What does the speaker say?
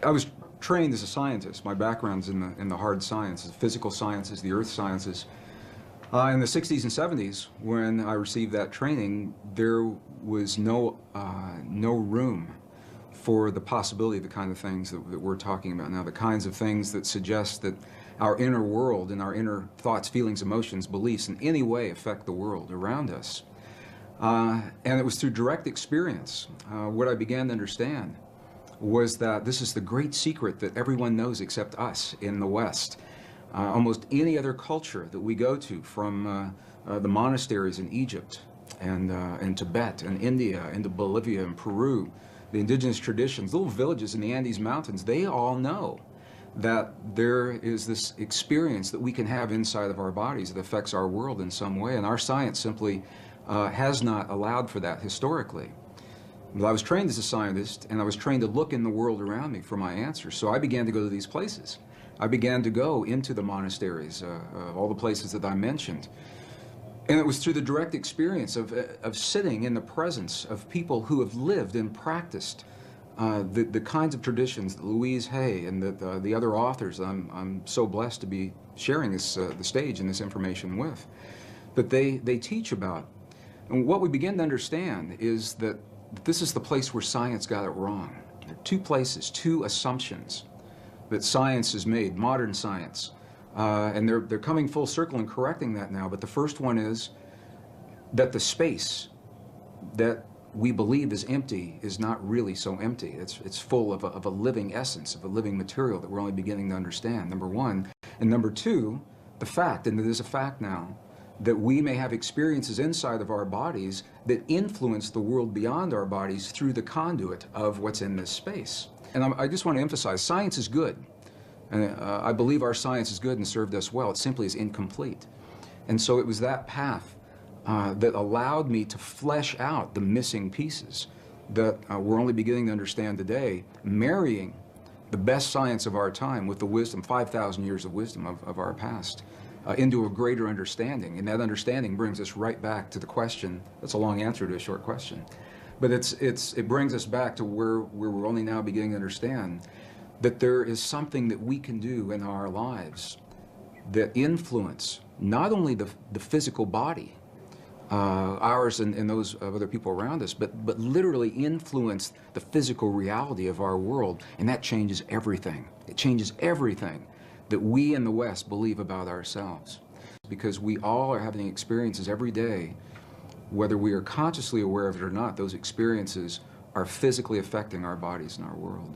I was trained as a scientist. My background's in the hard sciences, physical sciences, the earth sciences. In the 60s and 70s, when I received that training, there was no room for the possibility of the kind of things that we're talking about now, the kinds of things that suggest that our inner world and our inner thoughts, feelings, emotions, beliefs in any way affect the world around us. And it was through direct experience. What I began to understand was that this is the great secret that everyone knows except us in the West. Almost any other culture that we go to, from the monasteries in Egypt and Tibet and India into Bolivia and Peru, the indigenous traditions, little villages in the Andes Mountains, they all know that there is this experience that we can have inside of our bodies that affects our world in some way, and our science simply has not allowed for that historically. But I was trained as a scientist, and I was trained to look in the world around me for my answers, so I began to go to these places. I began to go into the monasteries, all the places that I mentioned. And it was through the direct experience of sitting in the presence of people who have lived and practiced the kinds of traditions that Louise Hay and the other authors I'm so blessed to be sharing the stage and this information with, that they teach about. And what we begin to understand is that this is the place where science got it wrong. There are two places, two assumptions that science has made, modern science. And they're coming full circle and correcting that now. But the first one is that the space that we believe is empty is not really so empty. It's full of a living essence, of a living material that we're only beginning to understand, number one. And number two, the fact, and it is a fact now, that we may have experiences inside of our bodies that influence the world beyond our bodies through the conduit of what's in this space. And I just want to emphasize, science is good. And I believe our science is good and served us well. It simply is incomplete. And so it was that path that allowed me to flesh out the missing pieces that we're only beginning to understand today, marrying the best science of our time with the wisdom, 5,000 years of wisdom of our past, into a greater understanding. And that understanding brings us right back to the question. That's a long answer to a short question. But it brings us back to where we're only now beginning to understand that there is something that we can do in our lives that influence not only the physical body, ours and those of other people around us, but literally influence the physical reality of our world, and that changes everything. It changes everything that we in the West believe about ourselves, because we all are having experiences every day, whether we are consciously aware of it or not. Those experiences are physically affecting our bodies and our world.